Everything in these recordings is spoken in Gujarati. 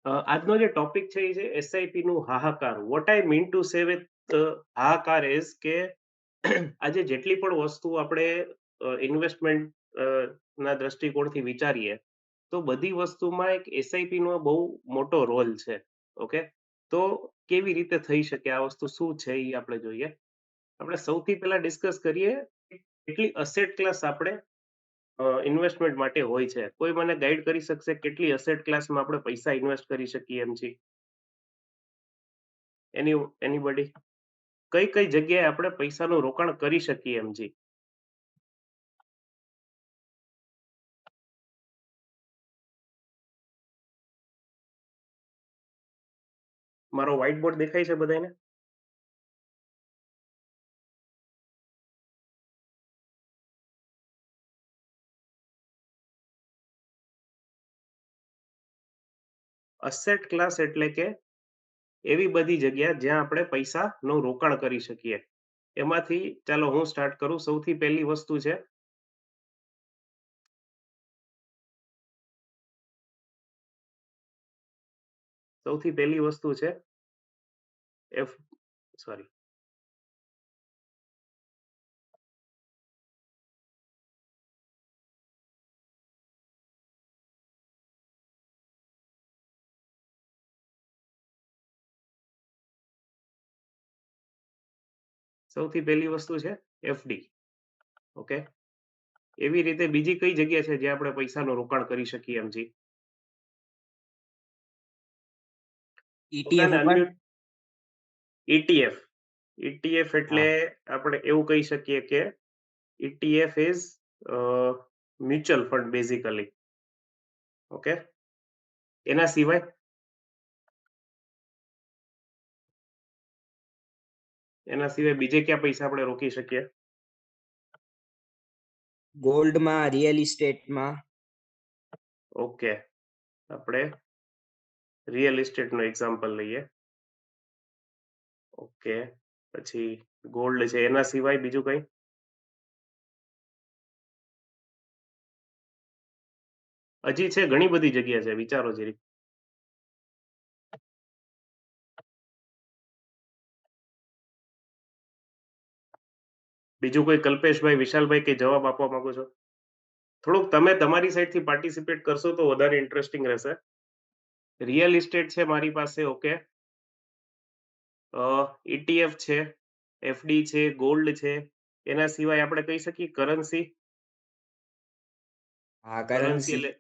આજનો જે ટોપિક છે એ છે એસઆઈપી નું હાહાકાર. What I mean to say with હાહાકાર ઇઝ કે આજે જેટલી પણ વસ્તુ આપણે ઇન્વેસ્ટમેન્ટ ના દ્રષ્ટિકોણથી વિચારીએ તો બધી વસ્તુમાં એક એસઆઈપી નો બહુ મોટો રોલ છે. ઓકે, તો કેવી રીતે થઈ શકે આ વસ્તુ શું છે એ આપણે જોઈએ. આપણે સૌથી પહેલા ડિસ્કસ કરીએ કે કેટલી અસેટ ક્લાસ આપણે ઇન્વેસ્ટમેન્ટ માટે હોય છે. કોઈ મને ગાઈડ કરી શકશે કેટલી એસેટ ક્લાસમાં આપણે પૈસા ઇન્વેસ્ટ કરી શકીએ એમ છે? એનીબડી? કઈ કઈ જગ્યાએ આપણે પૈસાનું રોકાણ કરી શકીએ એમ છે? મારો વ્હાઈટ બોર્ડ દેખાય છે બધાને? અસેટ ક્લાસ એટલે કે એવી બધી જગ્યા જ્યાં આપણે પૈસાનું રોકાણ કરી શકીએ. એમાંથી ચાલો હું સ્ટાર્ટ કરું. સૌથી પહેલી વસ્તુ છે, સૌથી પહેલી વસ્તુ છે એફ સોરી સૌથી પહેલી વસ્તુ છે એફડી. ઓકે, એવી રીતે બીજી કઈ જગ્યા છે જ્યાં આપણે પૈસાનું રોકાણ કરી શકીએ એમ છે? ETF બધાને ઉપર. અનમ્યુટ. ETF. ETF એટલે હા. આપણે એવું કહી શકીએ કે ETF is mutual fund basically. Okay, એના સિવાય બીજે ક્યાં પૈસા આપણે રોકી શકીએ? ગોલ્ડમાં, રિયલ ઇસ્ટેટમાં. ઓકે, આપણે રિયલ એસ્ટેટનું એક્ઝામ્પલ લઈએ. ઓકે, પછી ગોલ્ડ છે. એના સિવાય બીજું કંઈ? હજી છે, ઘણી બધી જગ્યા છે, વિચારો જરી. બીજું કોઈ કલ્પેશભાઈ, વિશાલભાઈ કે જવાબ આપવા માંગો છો? થોડુંક તમે તમારી સાઈડથી પાર્ટિસિપેટ કરશો તો વધારે ઇન્ટરેસ્ટિંગ રહેશે. રિયલ ઇસ્ટેટ છે મારી પાસે. ઓકે, ETF છે, એફડી છે, ગોલ્ડ છે. એના સિવાય આપણે કહી શકીએ કરન્સી. હા, કરન્સી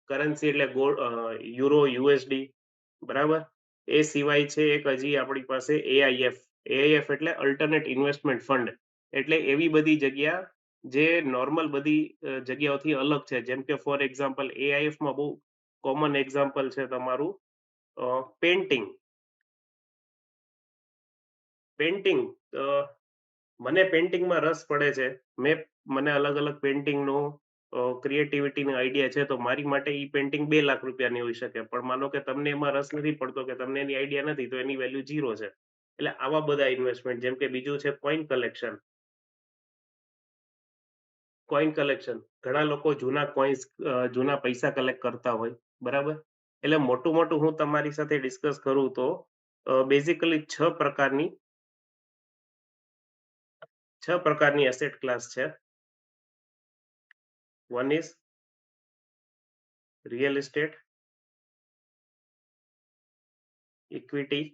કરન્સી. એટલે ગોલ્ડ, યુરો, યુએસડી, બરાબર. એ સિવાય છે એક હજી આપણી પાસે એઆઈએફ. એઆઈએફ એટલે અલ્ટરનેટ ઇન્વેસ્ટમેન્ટ ફંડ. એટલે એવી બધી જગ્યા જે નોર્મલ બધી જગ્યાઓથી અલગ છે. જેમ કે ફોર એક્ઝામ્પલ એઆઈએફમાં બહુ કોમન એક્ઝામ્પલ છે તમારું પેન્ટિંગ. પેન્ટિંગ મને પેઇન્ટિંગમાં રસ પડે છે. મને અલગ અલગ પેઇન્ટિંગનું ક્રિએટિવિટીનો આઈડિયા છે, તો મારી માટે ઈ પેઇન્ટિંગ 2 લાખ રૂપિયાની હોઈ શકે. પણ માનો કે તમને એમાં રસ નથી પડતો કે તમને એની આઈડિયા નથી, તો એની વેલ્યુ ઝીરો છે. એટલે આવા બધા ઇન્વેસ્ટમેન્ટ. જેમ કે બીજું છે કોઈન કલેક્શન. કોઈન કલેક્શન ઘણા લોકો જૂના કોઈન્સ, જૂના પૈસા કલેક્ટ કરતા હોય, બરાબર. એટલે મોટું મોટું હું તમારી સાથે ડિસ્કસ કરું તો બેઝિકલી 6 પ્રકારની એસેટ ક્લાસ છે. One is real estate, equity,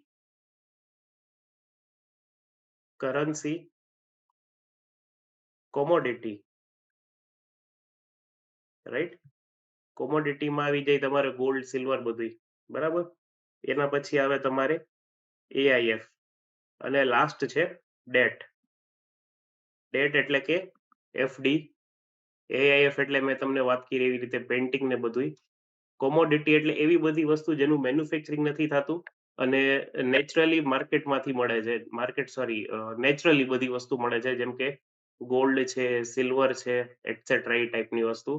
currency, commodity. Right, કોમોડિટીમાં આવી જાય તમારે ગોલ્ડ, સિલ્વર બધું, બરાબર. એના પછી આવે તમારે એઆઈએફ, અને લાસ્ટ છે ડેટ. ડેટ એટલે કે એફડી. એઆઈએફ એટલે મેં તમને વાત કરી એવી રીતે પેન્ટિંગ ને બધું. કોમોડિટી એટલે એવી બધી વસ્તુ જેનું મેન્યુફેક્ચરિંગ નથી થતું અને નેચરલી માર્કેટમાંથી મળે છે. નેચરલી બધી વસ્તુ મળે છે, જેમ કે ગોલ્ડ છે, સિલ્વર છે, એટસેટ્રા, એ ટાઈપની વસ્તુ.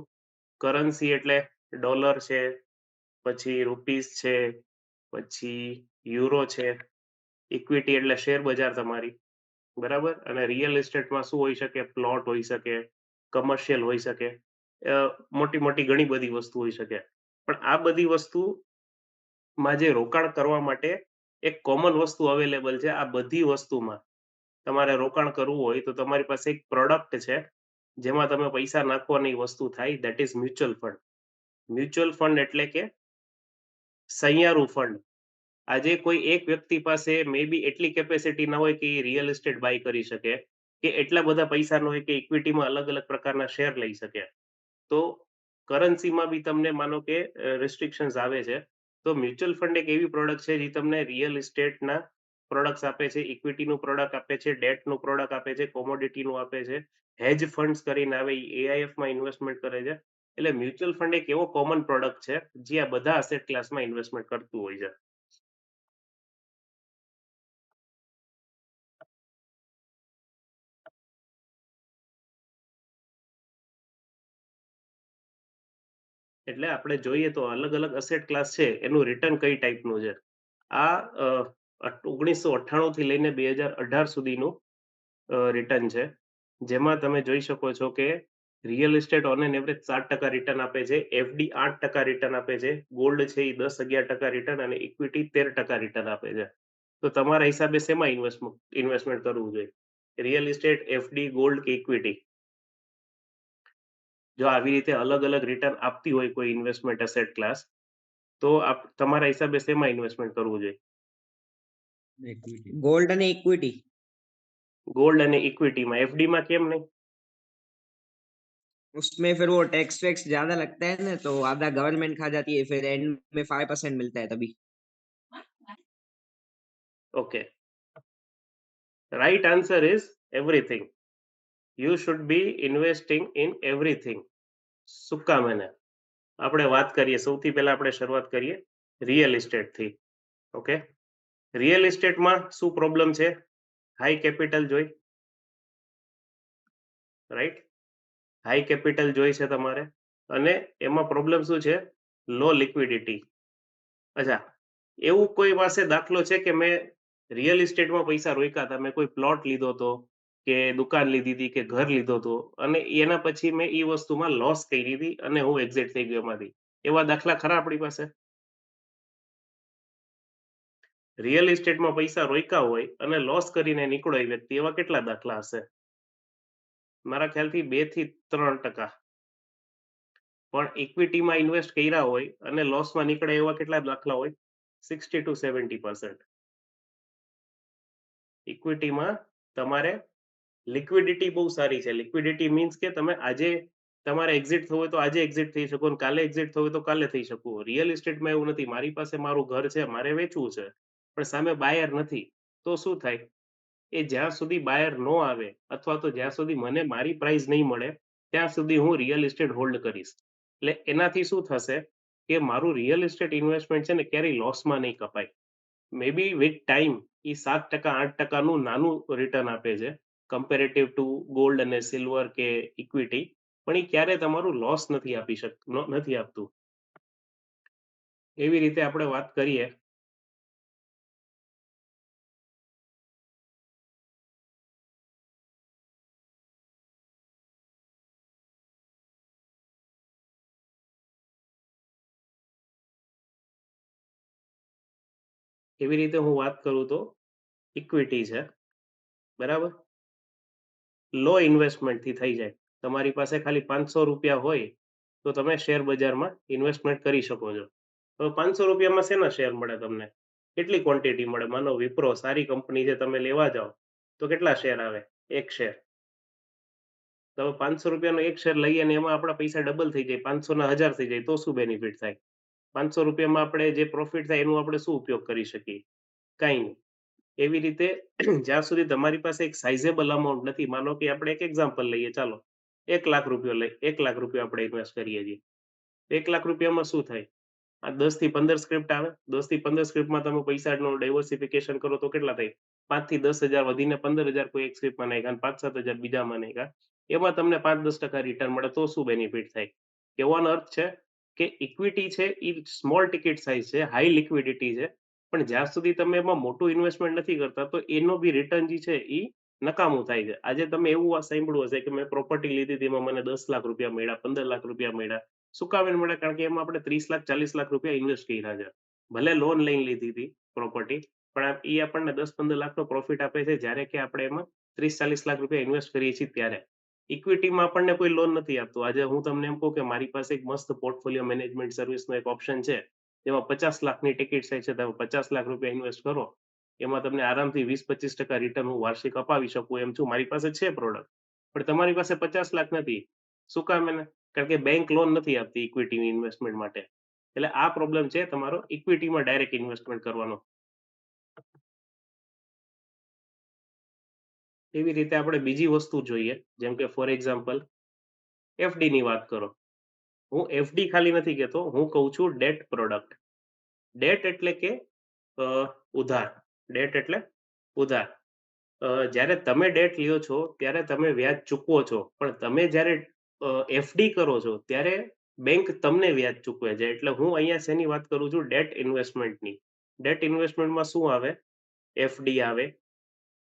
કરન્સી એટલે ડોલર છે, પછી રૂપીસ છે, પછી યુરો છે. ઇક્વિટી એટલે શેર બજાર તમારી, બરાબર. અને રિયલ એસ્ટેટમાં શું હોઈ શકે? પ્લોટ હોઈ શકે, કમર્શિયલ હોઈ શકે, મોટી મોટી ઘણી બધી વસ્તુ હોઈ શકે. પણ આ બધી વસ્તુ માં જે રોકાણ કરવા માટે એક કોમન વસ્તુ અવેલેબલ છે. આ બધી વસ્તુમાં તમારે રોકાણ કરવું હોય તો તમારી પાસે એક પ્રોડક્ટ છે, જેમાં તમે પૈસા નાખવાની વસ્તુ થાય that is mutual fund. Mutual fund એટલે કે સહિયારું ફંડ. આજે કોઈ એક વ્યક્તિ પાસે મે બી એટલી કેપેસિટી ન હોય કે એ રિયલ એસ્ટેટ બાય કરી શકે, કે એટલા બધા પૈસા ન હોય કે ઇક્વિટીમાં અલગ અલગ પ્રકારના શેર લઈ શકે. તો કરન્સીમાં બી તમને માનો કે રિસ્ટ્રિક્શન્સ આવે છે. તો મ્યુચ્યુઅલ ફંડ એક એવી પ્રોડક્ટ છે જે તમને રિયલ એસ્ટેટના પ્રોડક્ટ્સ આપે છે, ઇક્વિટીનું પ્રોડક્ટ આપે છે, ડેટનું પ્રોડક્ટ આપે છે, કોમોડિટીનું આપે છે, હેજ ફંડ્સ કરીને આવે એ એઆઈએફમાં ઇન્વેસ્ટમેન્ટ કરે છે. એટલે મ્યુચ્યુઅલ ફંડ એક એવો કોમન પ્રોડક્ટ છે જે આ બધા અસેટ ક્લાસમાં ઇન્વેસ્ટમેન્ટ કરતું હોય છે. એટલે આપણે જોઈએ તો અલગ અલગ અસેટ ક્લાસ છે એનું રિટર્ન કઈ ટાઈપનું છે. આ 1998 થી લઈને 2018 સુધીનું રિટર્ન છે. જેમાં તમે જોઈ શકો છો કે real estate on an average 7% return આપે છે, એફડી 8% રિટર્ન આપે છે, ગોલ્ડ છે એ 10-11% રિટર્ન અને ઇક્વિટી 13% રિટર્ન આપે છે. તો તમારા હિસાબે શેમાં ઇન્વેસ્ટમેન્ટ કરવું જોઈએ? રિયલ એસ્ટેટ, એફડી, ગોલ્ડ કે ઇક્વિટી? જો આવી રીતે અલગ અલગ રિટર્ન આપતી હોય કોઈ ઇન્વેસ્ટમેન્ટ એસેટ ક્લાસ, તો તમારા હિસાબે શેમાં ઇન્વેસ્ટમેન્ટ કરવું જોઈએ? गोल्ड અને इक्विटी. ગોલ્ડ અને ઇક્વિટીમાં. એફડીમાં કેમ નહીં? उसमें फिर वो टैक्स वैक्स ज्यादा लगता है ना, तो आधा गवर्नमेंट खा जाती है, फिर एंड में 5% मिलता है तभी. Okay, right answer is everything. You should be investing in everything. શું કામ એને? આપણે વાત કરીએ, સૌથી પહેલા આપણે શરૂઆત કરીએ રિયલ એસ્ટેટથી. ઓકે, રિયલ એસ્ટેટમાં શું પ્રોબ્લેમ છે? હાઈ કેપિટલ જોઈ, રાઈટ? હાઈ કેપિટલ જોઈ છે તમારે, અને એમાં પ્રોબ્લેમ શું છે? લો લિક્વિડિટી. અચ્છા, એવું કોઈ પાસે દાખલો છે કે મેં રિયલ એસ્ટેટમાં પૈસા રોક્યા હતા, મેં કોઈ પ્લોટ લીધો હતો કે દુકાન લીધી હતી કે ઘર લીધો હતો, અને એના પછી મેં એ વસ્તુમાં લોસ કરી હતી અને હું એક્ઝિટ થઈ ગયો એમાંથી? એવા દાખલા ખરા આપણી પાસે? રિયલ એસ્ટેટમાં પૈસા રોક્યા હોય અને લોસ કરીને નીકળો એ વ્યક્તિ, એવા કેટલા દાખલા હશે? મારા ખ્યાલથી 2 થી 3%. પણ ઇક્વિટીમાં ઇન્વેસ્ટ કર્યા હોય અને લોસમાં નીકળે એવા કેટલા દાખલા હોય? 60 to 70%. ઇક્વિટીમાં તમારે લિક્વિડિટી બહુ સારી છે. લિક્વિડિટી મીન્સ કે તમે આજે તમારે એક્ઝિટ થવું હોય તો આજે એક્ઝિટ થઈ શકો, અને કાલે એક્ઝિટ થવું હોય તો કાલે થઈ શકો. રિયલ એસ્ટેટમાં એવું નથી. મારી પાસે મારું ઘર છે, મારે વેચવું છે, પણ સામે બાયર નથી. તો શું થાય? એ જ્યાં સુધી બાયર ન આવે અથવા તો જ્યાં સુધી મને મારી પ્રાઇસ નહીં મળે, ત્યાં સુધી હું રિયલ એસ્ટેટ હોલ્ડ કરીશ. એટલે એનાથી શું થશે કે મારું રિયલ એસ્ટેટ ઇન્વેસ્ટમેન્ટ છે ને ક્યારેય લોસમાં નહીં કપાય. મે બી વિથ ટાઈમ એ 7%-8%નું નાનું રિટર્ન આપે છે કમ્પેરેટિવ ટુ ગોલ્ડ અને સિલ્વર કે ઇક્વિટી, પણ એ ક્યારે તમારું લોસ નથી આપતું. એવી રીતે આપણે વાત કરીએ એવી રીતે હું વાત કરું તો ઇક્વિટી છે, બરાબર? લો ઇન્વેસ્ટમેન્ટથી થઈ જાય. તમારી પાસે ખાલી 500 રૂપિયા હોય તો તમે શેર બજારમાં ઇન્વેસ્ટમેન્ટ કરી શકો છો. તો 500 રૂપિયામાં શેના શેર મળે તમને? કેટલી ક્વોન્ટિટી મળે? માનો વિપ્રો સારી કંપની છે, તમે લેવા જાઓ તો કેટલા શેર આવે? એક શેર. તો 500 રૂપિયાનો એક શેર લઈએ અને એમાં આપણા પૈસા ડબલ થઈ જાય, 500 ના 1000 થઈ જાય, તો શું બેનિફિટ થાય? 500 રૂપિયામાં આપણે જે પ્રોફિટ થાય એનું આપણે શું ઉપયોગ કરી શકીએ? કાંઈ નહીં. એવી રીતે જ્યાં સુધી તમારી પાસે એક સાઇઝેબલ અમાઉન્ટ નથી, માનો કે આપણે એક એક્ઝામ્પલ લઈએ, ચાલો 1 લાખ રૂપિયા આપણે ઇન્વેસ્ટ કરીએ છીએ. 1 લાખ રૂપિયામાં શું થાય? આ 10 થી 15 સ્ક્રિપ્ટ આવે. 10 થી 15 સ્ક્રિપ્ટમાં તમે પૈસાનું ડાયવર્સિફિકેશન કરો તો કેટલા થાય? 5 થી 10 હજાર વધીને 15 હજાર કોઈ એક સ્ક્રિપ્ટમાં નાખ્યા, અને 5-7 હજાર બીજામાં નાખ્યા. એમાં તમને 5-10% રિટર્ન મળે, તો શું બેનિફિટ થાય? કહેવાનો અર્થ છે કે ઇક્વિટી છે એ સ્મોલ ટિકિટ સાઇઝ છે, હાઈ લિક્વિડિટી છે, પણ જ્યાં સુધી તમે એમાં મોટું ઇન્વેસ્ટમેન્ટ નથી કરતા તો એનો બી રિટર્ન જે છે એ નકામું થાય છે. આજે તમે એવું સાંભળ્યું હશે કે મેં પ્રોપર્ટી લીધી હતી, એમાં મને 10 લાખ રૂપિયા મળ્યા, 15 લાખ રૂપિયા મળ્યા. શું કામ એને મળ્યા? કારણ કે એમાં આપણે 30 લાખ 40 લાખ રૂપિયા ઇન્વેસ્ટ કર્યા છે. ભલે લોન લઈને લીધી હતી પ્રોપર્ટી, પણ એ આપણને 10-15 લાખનો પ્રોફિટ આપે છે જ્યારે કે આપણે એમાં 30-40 લાખ રૂપિયા ઇન્વેસ્ટ કરીએ છીએ ત્યારે. ઇક્વિટીમાં આપણને કોઈ લોન નથી આપતું. આજે હું તમને એમ કહું કે મારી પાસે એક મસ્ત પોર્ટફોલિયો મેનેજમેન્ટ સર્વિસનો એક ઓપ્શન છે, જેમાં 50 લાખની ટિકિટ સાઇઝ છે. તમે 50 લાખ રૂપિયા ઇન્વેસ્ટ કરો, એમાં તમને આરામથી 20-25% રિટર્ન હું વાર્ષિક અપાવી શકું એમ છું. મારી પાસે છે પ્રોડક્ટ, પણ તમારી પાસે 50 લાખ નથી. શું કામ એને? કારણ કે બેંક લોન નથી આપતી ઇક્વિટી ઇન્વેસ્ટમેન્ટ માટે. એટલે આ પ્રોબ્લેમ છે તમારો ઇક્વિટીમાં ડાયરેક્ટ ઇન્વેસ્ટમેન્ટ કરવાનો. એવી રીતે આપણે બીજી વસ્તુ જોઈએ, જેમ કે ફોર એક્ઝામ્પલ એફડી ની વાત કરો. હું એફડી ખાલી નથી કહેતો, હું કહું છું ડેટ પ્રોડક્ટ. ડેટ એટલે કે અ, ઉધાર. ડેટ એટલે ઉધાર. જ્યારે તમે ડેટ લ્યો છો ત્યારે તમે વ્યાજ ચૂકવો છો, પણ તમે જ્યારે એફડી કરો છો ત્યારે બેંક તમને વ્યાજ ચૂકવે છે. એટલે હું અહીંયા શેની વાત કરું છું? ડેટ ઇન્વેસ્ટમેન્ટની. ડેટ ઇન્વેસ્ટમેન્ટમાં શું આવે? એફડી આવે,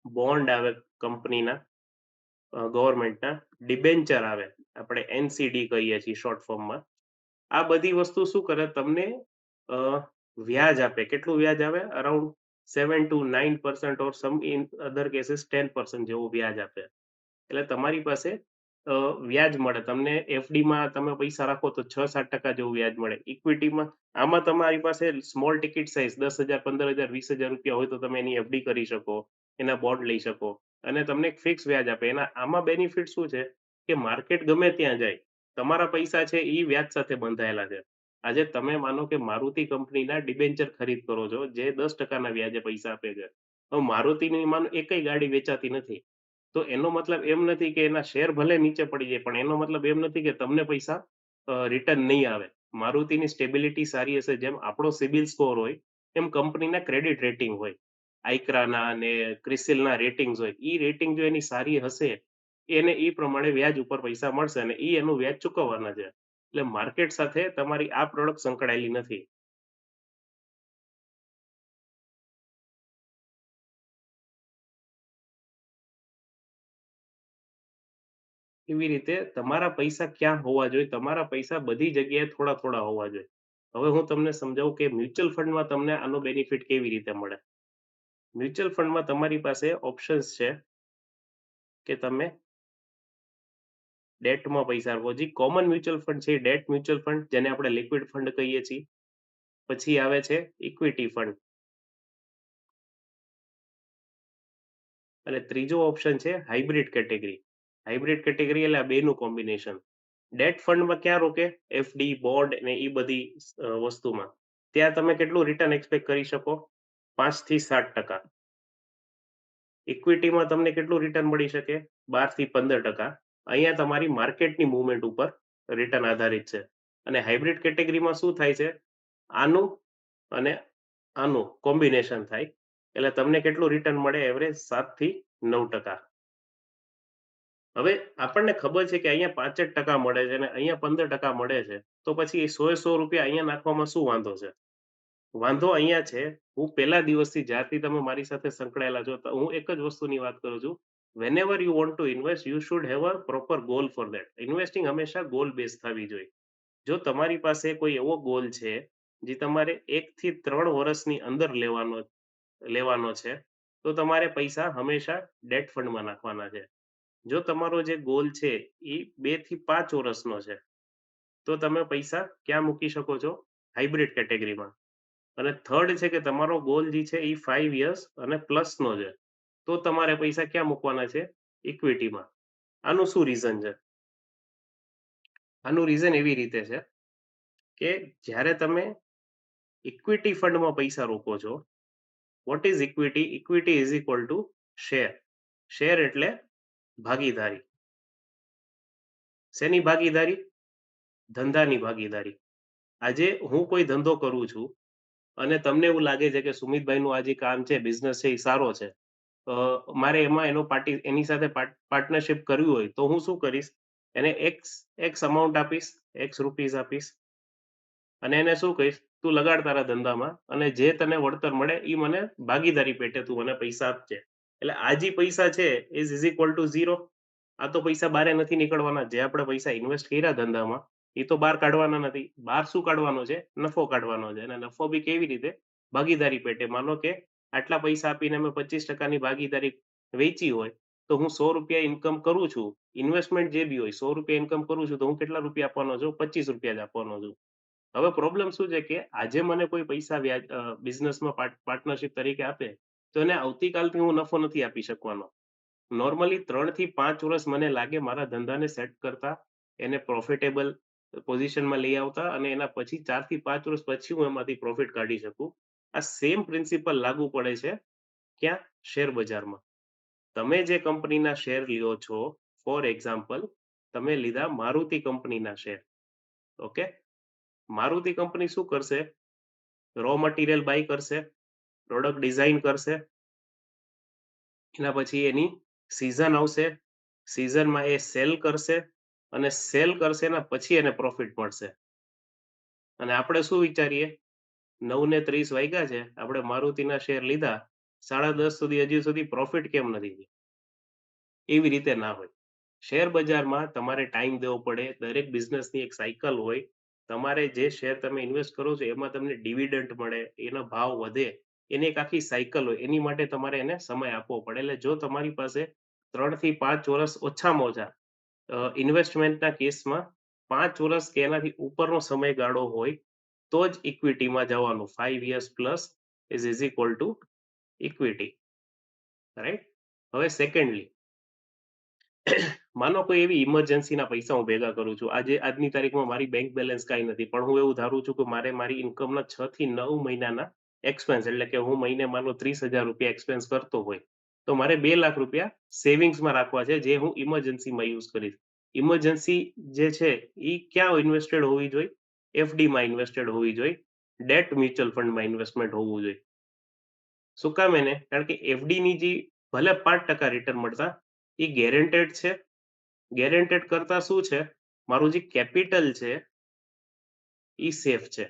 બોન્ડ આવે કંપનીના, ગવર્મેન્ટના, ડિબેન્ચર આવે, આપણે એનસીડી કહીએ છીએ શોર્ટ ફોર્મમાં. આ બધી વસ્તુ શું કરે? તમને અ, વ્યાજ આપે. કેટલું વ્યાજ આવે? Around 7 to 9% or some in other cases 10% જેવું વ્યાજ આપે. એટલે તમારી પાસે વ્યાજ મળે તમને. એફડીમાં તમે પૈસા રાખો તો 6-7% જેવું વ્યાજ મળે. ઇક્વિટીમાં આમાં તમારી પાસે સ્મોલ ટિકિટ સાઇઝ 10,000, 15,000, 20,000 રૂપિયા હોય તો તમે એની એફડી કરી શકો, એના બોન્ડ લઈ શકો, અને તમને એક ફિક્સ વ્યાજ આપે. આમાં બેનિફિટ શું છે કે માર્કેટ ગમે ત્યાં જાય, તમારા પૈસા છે એ વ્યાજ સાથે બંધાયેલા છે. આજે તમે માનો કે મારુતિ કંપનીના ડિબેન્ચર ખરીદ કરો છો, જે 10%ના વ્યાજે પૈસા આપે છે. હવે મારુતિની માનો એકય ગાડી વેચાતી નથી, તો એનો મતલબ એમ નથી કે એના શેર ભલે નીચે પડી જાય, પણ એનો મતલબ એમ નથી કે તમને પૈસા રિટર્ન નહીં આવે. મારુતિની સ્ટેબિલિટી સારી હશે, જેમ આપણો સિબિલ સ્કોર હોય એમ કંપનીના ક્રેડિટ રેટિંગ હોય. આઈક્રાના અને ક્રિસિલના રેટિંગ્સ હોય. ઈ રેટિંગ જો એની સારી હશે, એને ઈ પ્રમાણે વ્યાજ ઉપર પૈસા મળશે અને ઈ એનું વ્યાજ ચૂકવવાના છે. એટલે માર્કેટ સાથે તમારી આ પ્રોડક્ટ સંકળાયેલી નથી. એવી રીતે તમારા પૈસા ક્યાં હોવા જોઈએ? તમારા પૈસા બધી જગ્યાએ થોડા-થોડા હોવા જોઈએ. હવે હું તમને સમજાવું કે મ્યુચ્યુઅલ ફંડમાં તમને આનો બેનિફિટ કેવી રીતે મળે. મ્યુચ્યુઅલ ફંડમાં તમારી પાસે ઓપ્શન્સ છે કે તમે ડેટમાં પૈસા રાખો. જે કોમન મ્યુચ્યુઅલ ફંડ છે એ ડેટ મ્યુચ્યુઅલ ફંડ, જેને આપણે લિક્વિડ ફંડ કહીએ છીએ. પછી આવે છે ઇક્વિટી ફંડ, અને ત્રીજો ઓપ્શન છે હાઇબ્રિડ કેટેગરી. હાઇબ્રિડ કેટેગરી એટલે આ બેનું કોમ્બિનેશન. ડેટ ફંડમાં ક્યાં રોકે? એફડી, બોન્ડ ને એ બધી વસ્તુમાં. ત્યાં તમે કેટલું રિટર્ન એક્સપેક્ટ કરી શકો? 5 થી 7%. ઇક્વિટીમાં તમને કેટલું રિટર્ન મળી શકે? 12 થી 15%. અહીંયા તમારી માર્કેટની મૂવમેન્ટ ઉપર રિટર્ન આધારિત છે. અને હાઇબ્રિડ કેટેગરીમાં શું થાય છે? આનું અને આનું કોમ્બિનેશન થાય, એટલે તમને કેટલું રિટર્ન મળે? એવરેજ 7 થી 9%. હવે આપણને ખબર છે કે અહીંયા 5 જ ટકા મળે છે અને અહીંયા 15% મળે છે, તો પછી એ 100 અહીંયા નાખવામાં શું વાંધો છે? વાંધો અહીંયા છે, હું પહેલા દિવસથી જ્યારથી તમે મારી સાથે સંકળાયેલા છો, તો હું એક જ વસ્તુની વાત કરું છું. વેનેવર you want to invest, you should have a proper goal for that. Investing હંમેશા ગોલ બેઝ થવી જોઈએ. જો તમારી પાસે કોઈ એવો ગોલ છે જે તમારે 1 થી 3 વર્ષની અંદર લેવાનો લેવાનો છે, તો તમારે પૈસા હંમેશા ડેટ ફંડમાં નાખવાના છે. જો તમારો જે ગોલ છે એ 2 થી 5 વર્ષનો છે, તો તમે પૈસા ક્યાં મૂકી શકો છો? હાઇબ્રિડ કેટેગરીમાં. અને થર્ડ છે કે તમારો ગોલ જે છે એ 5 યર્સ અને પ્લસનો છે, તો તમારે પૈસા ક્યાં મૂકવાના છે? ઇક્વિટીમાં. આનું શું રીઝન છે? આનું રીઝન એવી રીતે છે કે જ્યારે તમે ઇક્વિટી ફંડમાં પૈસા રોકો છો, what is equity? Equity is equal to share. Share એટલે ભાગીદારી. શેની ભાગીદારી? ધંધાની ભાગીદારી. આજે હું કોઈ ધંધો કરું છું અને તમને એવું લાગે છે કે સુમિતભાઈનું આ જે કામ છે, બિઝનેસ છે એ સારો છે. મારે એમાં એની સાથે પાર્ટનરશિપ કરવી હોય તો હું શું કરીશ? એને એક્સ એક્સ અમાઉન્ટ આપીશ, એક્સ રૂપીસ આપીશ, અને એને શું કહીશ, તું લગાડ તારા ધંધામાં અને જે તને વળતર મળે એ મને ભાગીદારી પેટે તું મને પૈસા આપજે. એટલે આ જે પૈસા છે ઇઝ ઇક્વલ ટુ ઝીરો. આ તો પૈસા બારે નથી નીકળવાના. જે આપણે પૈસા ઇન્વેસ્ટ કર્યા ધંધામાં, એ તો બહાર કાઢવાના નથી. બહાર શું કાઢવાનો છે? નફો કાઢવાનો છે. અને નફો બી કેવી રીતે? ભાગીદારી પેટે. માનો કે આટલા પૈસા આપીને અમે 25% ની ભાગીદારી વેચી હોય, તો હું ₹100 ઇન્કમ કરું છું. ઇન્વેસ્ટમેન્ટ જે બી હોય ₹100 ઇન્કમ કરું છું, તો હું કેટલા રૂપિયા આપવાનો છું? ₹25 જ આપવાનો છું. હવે પ્રોબ્લેમ શું છે કે આજે મને કોઈ પૈસા બિઝનેસમાં પાર્ટનરશિપ તરીકે આપે, તો એને આવતીકાલથી હું નફો નથી આપી શકવાનો. નોર્મલી 3 થી 5 વર્ષ મને લાગે મારા ધંધાને સેટ કરતા, એને પ્રોફિટેબલ પોઝિશનમાં લઈ આવતા, અને એના પછી 4 થી 5 વર્ષ પછી હું એમાંથી પ્રોફિટ કાઢી શકું. આ સેમ પ્રિન્સિપલ લાગુ પડે છે ક્યાં? શેર બજારમાં. તમે જે કંપનીના શેર લ્યો છો, ફોર એક્ઝામ્પલ તમે લીધા મારુતિ કંપનીના શેર, ઓકે? મારુતિ કંપની શું કરશે? રો મટીરિયલ બાય કરશે, પ્રોડક્ટ ડિઝાઇન કરશે, એના પછી એની સીઝન આવશે, સીઝનમાં એ સેલ કરશે, અને સેલ કરશે એના પછી એને પ્રોફિટ મળશે. અને આપણે શું વિચારીએ? 9:30 વાગ્યા છે, આપણે મારુતિના શેર લીધા, 10:30 સુધી હજી સુધી પ્રોફિટ કેમ નથી થયું? એવી રીતે ના હોય. શેર બજારમાં તમારે ટાઈમ દેવો પડે. દરેક બિઝનેસની એક સાયકલ હોય. તમારે જે શેર તમે ઇન્વેસ્ટ કરો છો એમાં તમને ડિવિડન્ડ મળે, એનો ભાવ વધે, એની એક આખી સાયકલ હોય. એની માટે તમારે એને સમય આપવો પડે. એટલે જો તમારી પાસે 3 થી 5 વર્ષ ઓછામાં ઓછા ઇન્વેસ્ટમેન્ટના કેસમાં 5 વર્ષ કે એનાથી ઉપરનો સમયગાળો હોય, તો જ ઇક્વિટીમાં જવાનું. 5 years plus is equal to equity, right? હવે સેકન્ડલી, માનો કોઈ એવી ઇમરજન્સીના પૈસા હું ભેગા કરું છું. આજની તારીખમાં મારી બેંક બેલેન્સ કાંઈ નથી. પણ હું એવું ધારું છું કે મારે મારી ઇન્કમના 6 થી 9 મહિનાના એક્સપેન્સ, એટલે કે હું મહિને માનો ₹30,000 એક્સપેન્સ કરતો હોય, તો મારે ₹2,00,000 સેવિંગ્સમાં રાખવા છે, જે હું ઇમરજન્સીમાં યુઝ કરીશ. ઇમરજન્સી જે છે એ ક્યાં ઇન્વેસ્ટેડ હોવી જોઈએ? એફડીમાં ઇન્વેસ્ટેડ હોવી જોઈએ. ડેટ મ્યુચ્યુઅલ ફંડમાં ઇન્વેસ્ટમેન્ટ હોવું જોઈએ. શું કામ એને? કારણ કે એફડીની જે ભલે 5% રિટર્ન મળતા, એ ગેરંટેડ છે. ગેરંટેડ કરતા શું છે? મારું જે કેપિટલ છે, ઈ સેફ છે.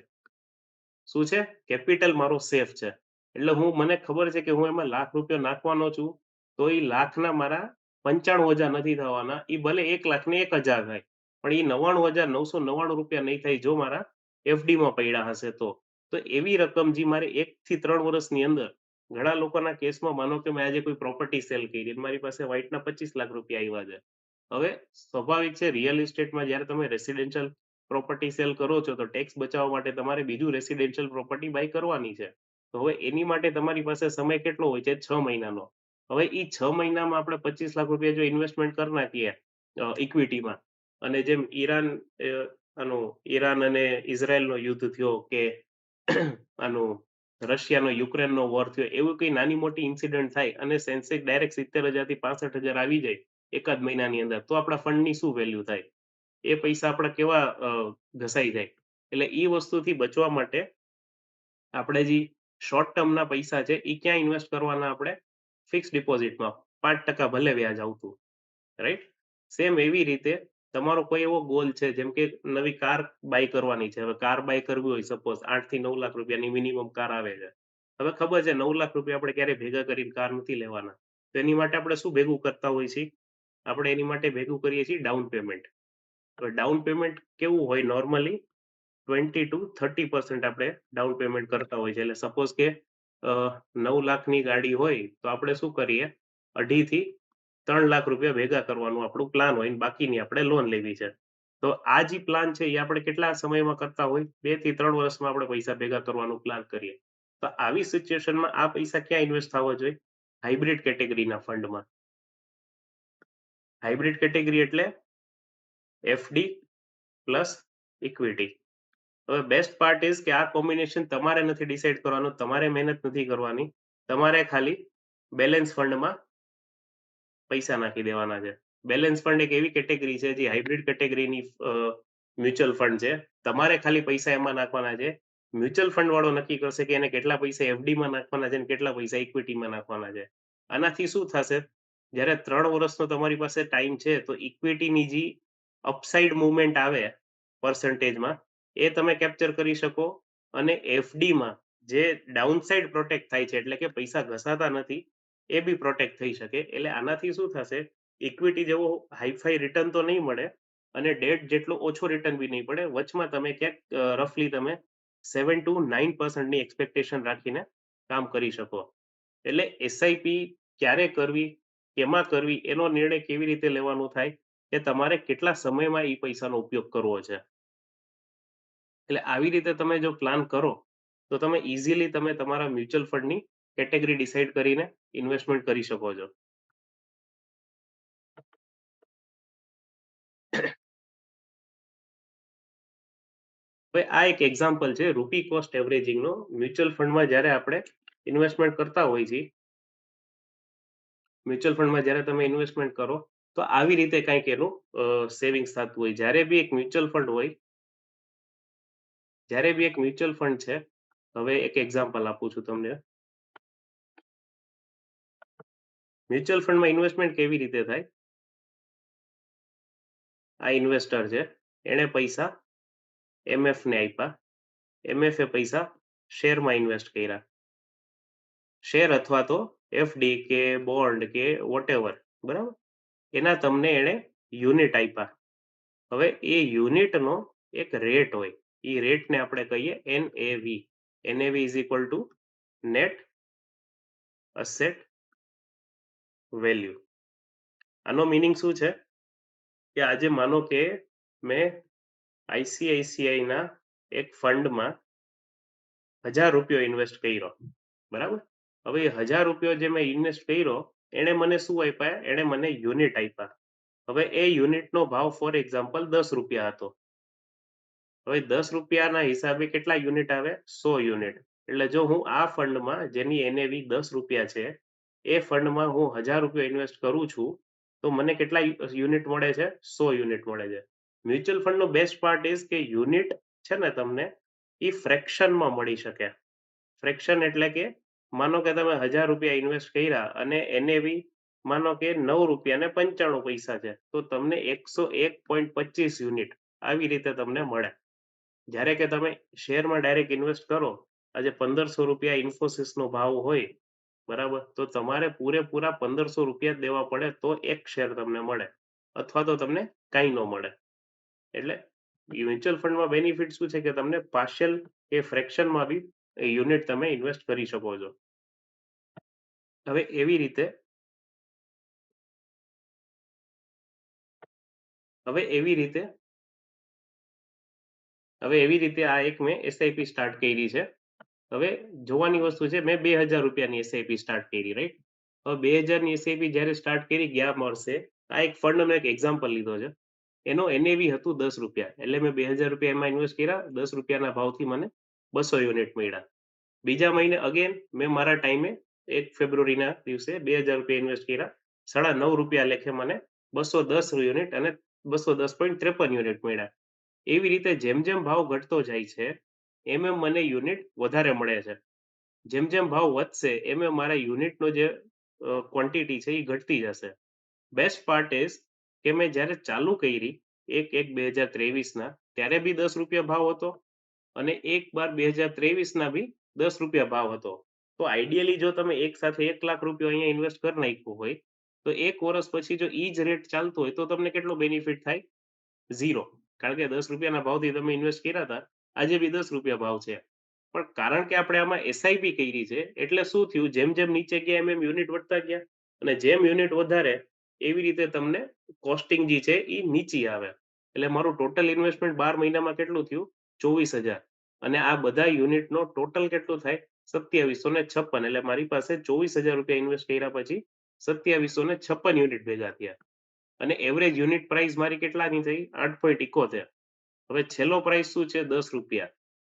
શું છે? કેપિટલ મારો સેફ છે. એટલે મને ખબર છે કે હું એમાં ₹1,00,000 નાખવાનો છું, તો ઈ લાખના મારા 95,000 નથી થવાના. ઈ ભલે 1,00,000 ને 1,000 થાય. પણ ઈ ₹99,999 નહીં થાય જો મારા એફડીમાં પડ્યા હશે તો. તો એવી રકમ જે મારે 1 થી 3 વર્ષની અંદર, ઘણા લોકોના કેસમાં માનો કે મેં આજે કોઈ પ્રોપર્ટી સેલ કરી અને મારી પાસે વ્હાઈટના ₹25,00,000 આવ્યા છે. હવે સ્વાભાવિક છે, રિયલ એસ્ટેટમાં જ્યારે તમે રેસિડેન્શિયલ પ્રોપર્ટી સેલ કરો છો, તો ટેક્સ બચાવવા માટે તમારે બીજું રેસિડેન્શિયલ પ્રોપર્ટી બાય કરવાની છે. તો હવે એની માટે તમારી પાસે સમય કેટલો હોય છે? 6 મહિનાનો. હવે ઈ 6 મહિનામાં આપણે ₹25,00,000 જો ઇન્વેસ્ટમેન્ટ કરી નાખીએ ઇક્વિટીમાં, અને જેમ ઈરાન અને ઇઝરાયલનો યુદ્ધ થયો, કે આનું રશિયાનો યુક્રેનનો વોર થયો, એવું કંઈ નાની મોટી ઇન્સિડન્ટ થાય અને સેન્સેક્સ ડાયરેક્ટ 70,000 થી 65,000 આવી જાય એકાદ મહિનાની અંદર, તો આપણા ફંડની શું વેલ્યુ થાય? એ પૈસા આપણા કેવા ઘસાઈ જાય? એટલે ઈ વસ્તુથી બચવા માટે આપણે જે શોર્ટ ટર્મના પૈસા છે, ઈ ક્યાં ઇન્વેસ્ટ કરવાના આપણે? ફિક્સ ડિપોઝિટમાં. 5% ભલે વ્યાજ આવતું, રાઈટ? સેમ એવી રીતે તમારો કોઈ એવો ગોલ છે, જેમ કે નવી કાર બાય કરવાની છે. હવે કાર બાય કરવી હોય, સપોઝ 8 થી 9 લાખ રૂપિયાની મિનિમમ કાર આવે છે. હવે ખબર છે 9 લાખ રૂપિયા આપણે ક્યારેય ભેગા કરીને કાર નથી લેવાના. તો એની માટે આપણે શું ભેગું કરતા હોઈએ છીએ? આપણે એની માટે ભેગું કરીએ છીએ ડાઉન પેમેન્ટ. હવે ડાઉન પેમેન્ટ કેવું હોય? નોર્મલી 20 to 30% આપણે ડાઉન પેમેન્ટ કરતા હોય છે. એટલે સપોઝ કે 9 લાખની ગાડી હોય, તો આપણે શું કરીએ? 2.5 થી 3 લાખ રૂપિયા ભેગા કરવાનું આપણું પ્લાન હોય, અને બાકીની આપણે લોન લેવી છે. તો આ જે પ્લાન છે, એ આપણે કેટલા સમયમાં કરતા હોય? 2 થી 3 વર્ષમાં આપણે પૈસા ભેગા કરવાનું પ્લાન કરીએ. તો આવી સિચ્યુએશનમાં આ પૈસા ક્યાં ઇન્વેસ્ટ થવા જોઈએ? હાઇબ્રિડ કેટેગરીના ફંડમાં. હાઇબ્રિડ કેટેગરી એટલે એફડી પ્લસ ઇક્વિટી. હવે બેસ્ટ પાર્ટ ઇઝ કે આ કોમ્બિનેશન તમારે નથી ડિસાઈડ કરવાનું, તમારે મહેનત નથી કરવાની. તમારે ખાલી બેલેન્સ ફંડમાં પૈસા નાખી દેવાના છે. બેલેન્સ ફંડ એક એવી કેટેગરી છે, જે હાઇબ્રિડ કેટેગરીની મ્યુચ્યુઅલ ફંડ છે. તમારે ખાલી પૈસા એમાં નાખવાના છે. મ્યુચ્યુઅલ ફંડ વાળો નક્કી કરશે કે એને કેટલા પૈસા એફડીમાં નાખવાના છે અને કેટલા પૈસા ઇક્વિટીમાં નાખવાના છે. આનાથી શું થશે? જ્યારે 3 વર્ષનો તમારી પાસે ટાઈમ છે, તો ઇક્વિટીની જે અપસાઇડ મૂવમેન્ટ આવે પર્સન્ટેજમાં, એ તમે કેપ્ચર કરી શકો, અને એફડીમાં જે ડાઉનસાઇડ પ્રોટેક્ટ થાય છે, એટલે કે પૈસા ઘસાતા નથી, એ બી પ્રોટેક્ટ થઈ શકે. એટલે આનાથી શું થશે? ઇક્વિટી જેવો હાઈ-ફાઈ રિટર્ન તો નહીં મળે, અને ડેટ જેટલો ઓછો રિટર્ન બી નહીં પડે. વચમાં તમે ક્યાંક રફલી તમે 7 to 9% ની એક્સપેક્ટેશન રાખીને કામ કરી શકો. એટલે એસઆઈપી ક્યારે કરવી, કેમાં કરવી એનો નિર્ણય કેવી રીતે લેવાનો થાય કે તમારે કેટલા સમયમાં એ પૈસાનો ઉપયોગ કરવો છે. એટલે આવી રીતે તમે જો પ્લાન કરો તો તમે ઇઝીલી તમે તમારા મ્યુચ્યુઅલ ફંડની કેટેગરી ડિસાઈડ કરીને ઇન્વેસ્ટમેન્ટ કરી શકો છો. હવે આ એક એક્ઝામ્પલ છે રૂપી કોસ્ટ એવરેજિંગનો. મ્યુચ્યુઅલ ફંડમાં જ્યારે આપણે ઇન્વેસ્ટમેન્ટ કરતા હોઈએ છીએ, મ્યુચ્યુઅલ ફંડમાં જ્યારે તમે ઇન્વેસ્ટમેન્ટ કરો તો આવી રીતે કંઈક એનું સેવિંગ્સ થતું હોય. જ્યારે બી એક મ્યુચ્યુઅલ ફંડ હોય, જ્યારે બી એક મ્યુચ્યુઅલ ફંડ છે, હવે એક એક્ઝામ્પલ આપું છું તમને. મ્યુચ્યુઅલ ફંડમાં ઇન્વેસ્ટમેન્ટ કેવી રીતે થાય? આ ઇન્વેસ્ટર છે, એણે પૈસા એમએફને આપ્યા, એમએફએ પૈસા શેરમાં ઇન્વેસ્ટ કર્યા, શેર અથવા તો એફડી કે બોન્ડ કે વોટેવર, બરાબર. એના તમને એણે યુનિટ આપ્યા. હવે એ યુનિટનો એક રેટ હોય, એ રેટને આપણે કહીએ NAV. NAV is equal to net asset value. આનો મિનિંગ શું છે કે આજે માનો કે મેં આઈસીઆઈસીઆઈના એક ફંડમાં 1000 રૂપિયો ઇન્વેસ્ટ કર્યો, બરાબર. હવે એ 1000 રૂપિયો જે મેં ઇન્વેસ્ટ કર્યો એણે મને શું આપ્યા? એણે મને યુનિટ આપ્યા. હવે એ યુનિટનો ભાવ ફોર એક્ઝામ્પલ 10 રૂપિયા હતો. હવે 10 રૂપિયાના હિસાબે કેટલા યુનિટ આવે? 100 યુનિટ. એટલે જો હું આ ફંડમાં જેની એનએવી 10 રૂપિયા છે, એ ફંડમાં હું 1000 રૂપિયા ઇન્વેસ્ટ કરું છું તો મને કેટલા યુનિટ મળે છે? 100 યુનિટ મળે છે. મ્યુચ્યુઅલ ફંડનો બેસ્ટ પાર્ટ ઇઝ કે યુનિટ છે ને તમને એ ફ્રેક્શનમાં મળી શકે. ફ્રેક્શન એટલે કે માનો કે તમે 1000 રૂપિયા ઇન્વેસ્ટ કર્યા અને એનએવી માનો કે 9 રૂપિયા ને 95 પૈસા છે, તો તમને 101.25 યુનિટ આવી રીતે તમને મળે. જ્યારે કે તમે શેરમાં ડાયરેક્ટ ઇન્વેસ્ટ કરો, આજે 1500 રૂપિયા ઇન્ફોસિસનો ભાવ હોય, બરાબર, તો તમારે પૂરેપૂરા 1500 રૂપિયા જ દેવા પડે તો એક શેર તમને મળે, અથવા તો તમને કાંઈ ન મળે. એટલે મ્યુચ્યુઅલ ફંડમાં બેનિફિટ શું છે કે તમને પાર્શિયલ કે ફ્રેક્શનમાં બી યુનિટ તમે ઇન્વેસ્ટ કરી શકો છો. હવે એવી રીતે હવે એવી રીતે હવે એવી રીતે આ એક મેં એસઆઈપી સ્ટાર્ટ કરી છે. હવે જોવાની વસ્તુ છે, મેં 2000 રૂપિયાની એસઆઈપી સ્ટાર્ટ કરી, રાઈટ. હવે 2000ની એસઆઈપી જ્યારે સ્ટાર્ટ કરી ગયા વર્ષે, આ એક ફંડનો એક એક્ઝામ્પલ લીધો છે. એનો એનએવી હતું 10 રૂપિયા, એટલે મેં 2000 રૂપિયા એમાં ઇન્વેસ્ટ કર્યા. 10 રૂપિયાના ભાવથી મને 200 યુનિટ મળ્યા. બીજા મહિને અગેન મેં મારા ટાઈમે 1 ફેબ્રુઆરીના દિવસે 2000 રૂપિયા ઇન્વેસ્ટ કર્યા. 9.5 રૂપિયા લેખે મને 210 યુનિટ અને 210.53 યુનિટ મળ્યા. એવી રીતે જેમ જેમ ભાવ ઘટતો જાય છે એમ એમ મને યુનિટ વધારે મળે છે. જેમ જેમ ભાવ વધશે એમ એમ મારા યુનિટનો જે ક્વોન્ટિટી છે એ ઘટતી જશે. બેસ્ટ પાર્ટ ઇઝ કે મેં જ્યારે ચાલુ કરી 1/1/2023ના ત્યારે બી 10 રૂપિયા ભાવ હતો અને 1/12/2023ના બી 10 રૂપિયા ભાવ હતો. તો આઈડિયલી જો તમે એક સાથે 1 લાખ રૂપિયા અહીંયા ઇન્વેસ્ટ કરી નાખ્યું હોય તો એક વર્ષ પછી જો ઈ જ રેટ ચાલતો હોય તો તમને કેટલો બેનિફિટ થાય? ઝીરો. કારણ કે 10 રૂપિયાના ભાવથી તમે ઇન્વેસ્ટ કર્યા હતા, આજે બી 10 રૂપિયા ભાવ છે. પણ કારણ કે આપણે આમાં એસઆઈપી કરી છે એટલે શું થયું, જેમ જેમ નીચે ગયા એમ એમ યુનિટ વધતા ગયા, અને જેમ યુનિટ વધારે એવી રીતે તમને કોસ્ટિંગ જે છે એ નીચી આવે. એટલે મારું ટોટલ ઇન્વેસ્ટમેન્ટ 12 મહિનામાં કેટલું થયું? 24,000. અને આ બધા યુનિટનો ટોટલ કેટલું થાય? 2756. એટલે મારી પાસે 24,000 રૂપિયા ઇન્વેસ્ટ કર્યા પછી 2756 યુનિટ ભેગા થયા. અને એવરેજ યુનિટ પ્રાઇસ મારી કેટલાની થઈ? 8.71. હવે છેલ્લો પ્રાઇસ શું છે? 10 રૂપિયા.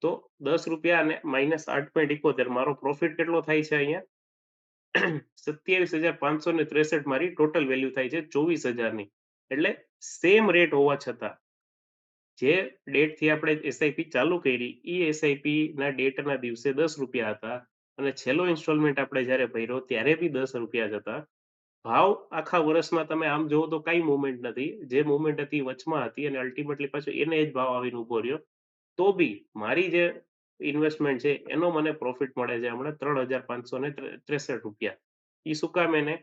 તો 10 રૂપિયા અને -8.71 મારો પ્રોફિટ કેટલો થાય છે અહીંયા? 27,563 મારી ટોટલ વેલ્યુ થાય છે 24,000ની. એટલે સેમ રેટ હોવા છતાં જે ડેટથી આપણે એસઆઈપી ચાલુ કરી એ એસઆઈપી ના ડેટના દિવસે 10 રૂપિયા હતા, અને છેલ્લો ઇન્સ્ટોલમેન્ટ આપણે જ્યારે ભર્યો ત્યારે બી 10 રૂપિયા જ હતા. ભાવ આખા વર્ષમાં તમે આમ જોવો તો કઈ મુવમેન્ટ નથી, જે મુવમેન્ટ હતી વચમાં હતી અને અલ્ટિમેટલી પાછો એને જ ભાવ આવીને ઊભો રહ્યો. તો બી મારી જે ઇન્વેસ્ટમેન્ટ છે એનો મને પ્રોફિટ મળે છે હમણાં 3,563 રૂપિયા. એ શું કામ? એને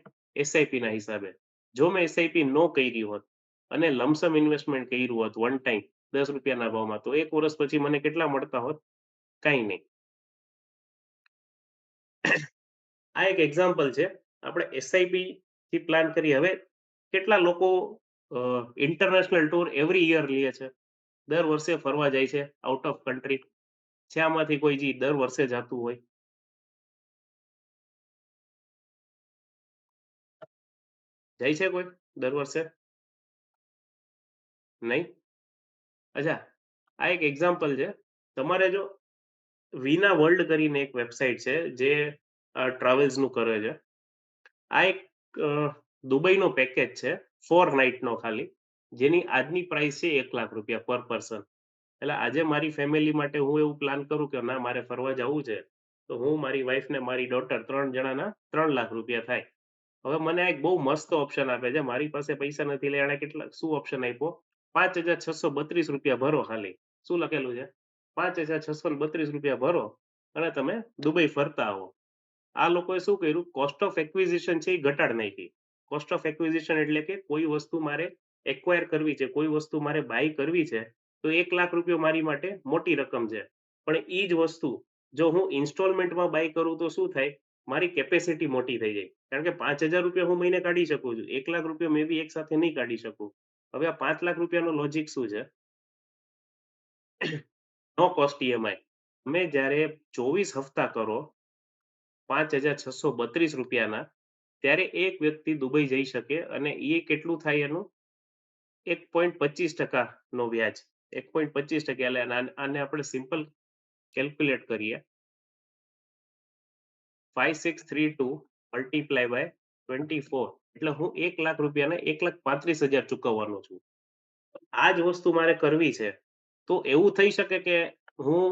એસઆઈપી ના હિસાબે. જો મેં એસઆઈપી નો કરી હોત અને લમસમ ઇન્વેસ્ટમેન્ટ કર્યું હોત વન ટાઈમ ₹10 ભાવમાં, તો 1 વર્ષ પછી મને કેટલા મળતા હોત? કાંઈ નહીં. આ એક એક્ઝામ્પલ છે. આપણે એસઆઈપી થી પ્લાન કરી. હવે કેટલા લોકો ઇન્ટરનેશનલ ટૂર એવરી યર લે છે. દર વર્ષે ફરવા જાય છે આઉટ ઓફ કન્ટ્રી. છે આમાંથી કોઈ જી દર વર્ષે જાતું હોય? જાય છે કોઈ દર વર્ષે? નહીં? અચ્છા, આ એક એક્ઝામ્પલ છે. તમારે જો વિના વર્લ્ડ કરીને એક વેબસાઇટ છે જે ટ્રાવેલ્સનું કરે છે. આ એક અ, દુબઈનો પેકેજ છે 4 નાઈટનો ખાલી, જેની આજની પ્રાઇસ છે ₹1,00,000 પર પર્સન. એટલે આજે મારી ફેમિલી માટે હું એવું પ્લાન કરું કે ના મારે ફરવા જવું છે, તો હું, મારી વાઈફ ને મારી ડોટર 3 જણાના ₹3,00,000 થાય. હવે મને આ એક બહુ મસ્ત ઓપ્શન આપે છે. મારી પાસે પૈસા નથી એટલે એણે કેટલા શું ઓપ્શન આપ્યો? ₹5,632 ભરો ખાલી. શું લખેલું છે? ₹5,632 ભરો અને તમે દુબઈ ફરતા આવો. આ લોકોએ શું કર્યું? કોસ્ટ ઓફ એક્વિઝિશન છે એ ઘટાડી નાખી. કોસ્ટ ઓફ એક્વિઝિશન એટલે કે કોઈ વસ્તુ મારે એક્વાયર કરવી છે, કોઈ વસ્તુ મારે બાય કરવી છે, તો ₹1,00,000 મારી માટે મોટી રકમ છે. પણ ઈ જ વસ્તુ જો હું ઇન્સ્ટોલમેન્ટમાં બાય કરું તો શું થાય? મારી કેપેસિટી મોટી થઈ જાય. કારણ કે ₹5,000 હું મહિને કાઢી શકું છું. ₹1,00,000 મે બી એક સાથે નહીં કાઢી શકું. હવે આ ₹5,00,000 નો લોજિક શું છે? નો કોસ્ટ ઈએમઆઈ. તમે જ્યારે 24 હપ્તા કરો ₹5,632 ના, ત્યારે એક વ્યક્તિ દુબઈ જઈ શકે અને એ કેટલું થાય એનું? 1.25% નો વ્યાજ. 1.25% એટલે આને આપણે સિમ્પલ કેલ્ક્યુલેટ કરીએ. 5632 મલ્ટીપ્લાય બાય 24, એટલે હું ₹1,00,000 ને 1,35,000 ચૂકવવાનો છું. આ જ વસ્તુ મારે કરવી છે. તો એવું થઈ શકે કે હું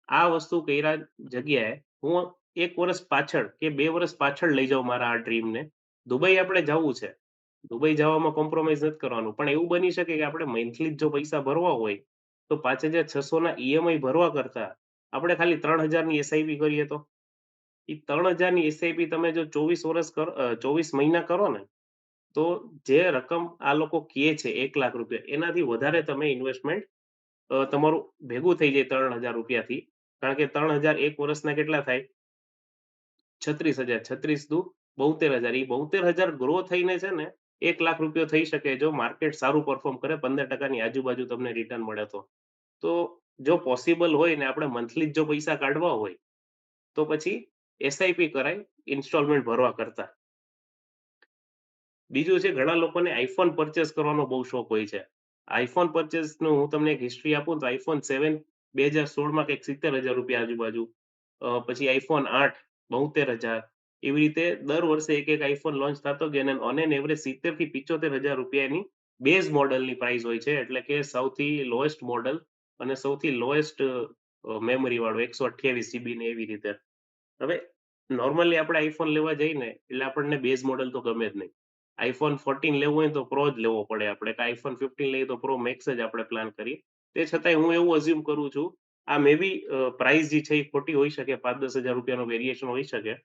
આ વસ્તુ કર્યા જગ્યાએ હું 1 વર્ષ પાછળ કે 2 વર્ષ પાછળ લઈ જાઉં મારા આ ડ્રીમને. દુબઈ આપણે જાવું છે. દુબઈ જવામાં કોમ્પ્રોમાઈઝ નથી કરવાનું. પણ એવું બની શકે કે આપણે મંથલી જો પૈસા ભરવા હોય, તો 5,600 ના ઈએમઆઈ ભરવા કરતા આપણે ખાલી 3,000 ની એસઆઈપી કરીએ તો? ઈ 3,000 ની એસઆઈપી તમે જો 24 મહિના કરો ને, તો જે રકમ આ લોકો કહે છે ₹1,00,000, એનાથી વધારે તમે ઇન્વેસ્ટમેન્ટ તમારું ભેગું થઈ જાય ₹3,000 થી. કારણ કે 3,000 એક વર્ષના કેટલા થાય? 36,000. 36 દુ 72,000. ઈ 72,000 ગ્રો થઈને છે ને ₹1,00,000 થઈ શકે જો માર્કેટ સારું પરફોર્મ કરે, 15% ની આજુબાજુ તમને રિટર્ન મળે તો. તો જો પોસિબલ હોય ને આપણે મંથલી જ જો પૈસા કાઢવા હોય, તો પછી એસઆઈપી કરાય ઇન્સ્ટોલમેન્ટ ભરવા કરતા. બીજું છે, ઘણા લોકોને આઈફોન પરચેસ કરવાનો બહુ શોખ હોય છે. આઈફોન પરચેસનું હું તમને એક હિસ્ટ્રી આપું તો આઈફોન 7 2016માં કંઈક ₹70,000 આજુબાજુ. પછી આઈફોન 8 72,000. એવી રીતે દર વર્ષે એક એક આઈફોન લોન્ચ થતો ગયો અને ઓન એન એવરેજ 70 થી ₹75,000 એની બેઝ મોડલની પ્રાઇસ હોય છે. એટલે કે સૌથી લોએસ્ટ મોડલ અને સૌથી લોએસ્ટ મેમરી વાળું 128 જીબી ને એવી રીતે. હવે નોર્મલી આપણે આઈફોન લેવા જઈએ ને એટલે આપણને બેઝ મોડલ તો ગમે જ નહીં. આઈફોન 14 લેવું હોય તો પ્રો જ લેવો પડે આપણે, કે આઈફોન 15 લઈએ તો પ્રો મેક્સ જ આપણે પ્લાન કરીએ. તે છતાંય હું એવું અઝ્યુમ કરું છું, આ મે બી પ્રાઇસ જે છે એ ખોટી હોઈ શકે, ₹5,000-10,000 નો વેરિએશન હોઈ શકે.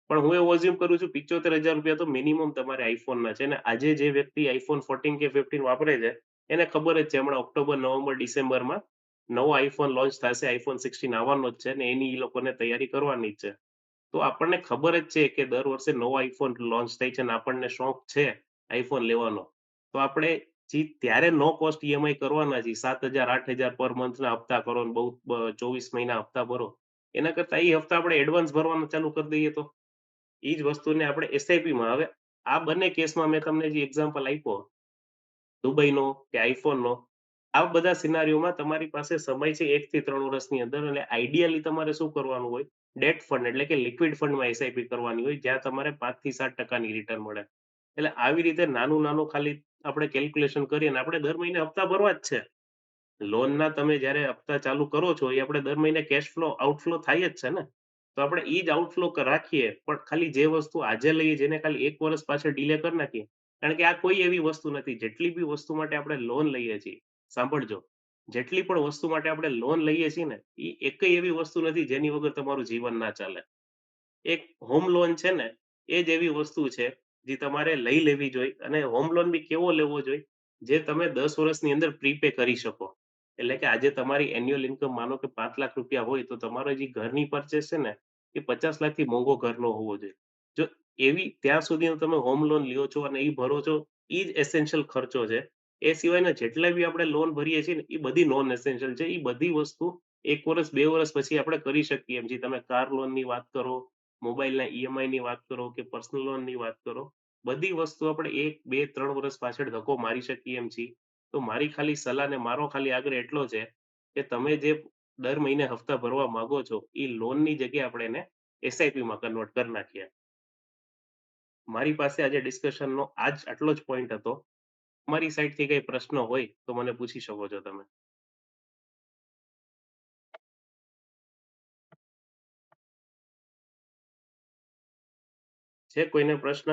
પણ હું એવું અઝ્યુમ કરું છું ₹75,000 તો મિનિમમ તમારે આઈફોનના છે ને આજે જે વ્યક્તિ આઈફોન 14 કે 15 વાપરે છે, એને ખબર જ છે હમણાં ઓક્ટોબર, નવેમ્બર, ડિસેમ્બરમાં નવો આઈફોન લોન્ચ થશે, આઈફોન 16 આવવાનો જ છે ને એની ઈ લોકોને તૈયારી કરવાની જ છે. તો આપણને ખબર જ છે કે દર વર્ષે નવો આઈફોન લોન્ચ થાય છે અને આપણને શોખ છે આઈફોન લેવાનો. તો આપણે ત્યારે નો કોસ્ટ ઈએમઆઈ કરવાના છીએ, 7,000 8,000 પર મંથના હપ્તા કરો ને બહુ 24 મહિના હપ્તા ભરો. એના કરતા ઈ હપ્તા આપણે એડવાન્સ ભરવાના ચાલુ કરી દઈએ તો. ઈ જ વસ્તુને આપણે એસઆઈપીમાં. હવે આ બંને કેસમાં મેં તમને જે એક્ઝામ્પલ આપ્યો દુબઈનો કે આઈફોનનો, આ બધા સિનારીયોમાં તમારી પાસે સમય છે 1 થી 3 વર્ષની અંદર અને આઈડિયલી તમારે શું કરવાનું હોય? ડેટ ફંડ એટલે કે લિક્વિડ ફંડમાં એસઆઈપી કરવાની હોય, જ્યાં તમારે 5 થી 7% ની રિટર્ન મળે. એટલે આવી રીતે નાનું-નાનું ખાલી આપણે કેલ્ક્યુલેશન કરીએ અને આપણે દર મહિને હપ્તા ભરવા જ છે. લોનના તમે જ્યારે હપ્તા ચાલુ કરો છો, એ આપણે દર મહિને કેશ ફ્લો આઉટફ્લો થાય જ છે ને. તો આપણે ઈ જ આઉટફ્લો રાખીએ, પણ ખાલી જે વસ્તુ આજે લઈએ જેને ખાલી 1 વર્ષ પાછળ ડીલે કરી નાખીએ. કારણ કે આ કોઈ એવી વસ્તુ નથી, જેટલી બી વસ્તુ માટે આપણે લોન લઈએ છીએ, સાંભળજો, જેટલી પણ વસ્તુ માટે આપણે લોન લઈએ છીએ ને, ઈ એકેય એવી વસ્તુ નથી જેની વગર તમારું જીવન ના ચાલે. એક હોમ લોન છે ને, એ જ એવી વસ્તુ છે, જે તમારે લઈ લેવી જોઈએ અને હોમ લોન બી કેવો લેવો જોઈએ? જે તમે 10 વર્ષની અંદર પ્રીપે કરી શકો. એટલે કે આજે તમારી એન્યુઅલ ઇન્કમ માનો કે ₹5,00,000 હોય તો તમારો જે ઘરની પરચેસ છે ને, એ 50,00,000 થી મોંઘો ઘર ન હોવો જોઈએ. જો એવી ત્યાં સુધીનો તમે હોમ લોન લ્યો છો અને ઈ ભરો છો, ઈ જ એસેન્શિયલ ખર્ચો છે. એ સિવાયના જેટલા બી આપણે લોન ભરીએ છીએ ને, એ બધી નોન એસેન્શિયલ છે. ઈ બધી વસ્તુ 1 વર્ષ, 2 વર્ષ પછી આપણે કરી શકીએ એમ. જે તમે કાર લોનની વાત કરો, મોબાઈલના ઈએમઆઈની વાત કરો કે પર્સનલ લોનની વાત કરો, બધી વસ્તુ આપણે 1, 2, 3 વર્ષ પાછળ ધક્કો મારી શકીએ એમ છીએ. તો મારી ખાલી સલાહ ને મારો ખાલી આગ્રહ એટલો છે કે તમે જે દર મહિને હપ્તા ભરવા માંગો છો, ઈ લોનની જગ્યાએ આપણે એને એસઆઈપીમાં કન્વર્ટ કરી નાખીએ. મારી પાસે આજે ડિસ્કશનનો આટલો જ પોઈન્ટ હતો. તમારી સાઈડથી કંઈ પ્રશ્ન હોય તો મને પૂછી શકો છો તમે. છે કોઈને પ્રશ્ન?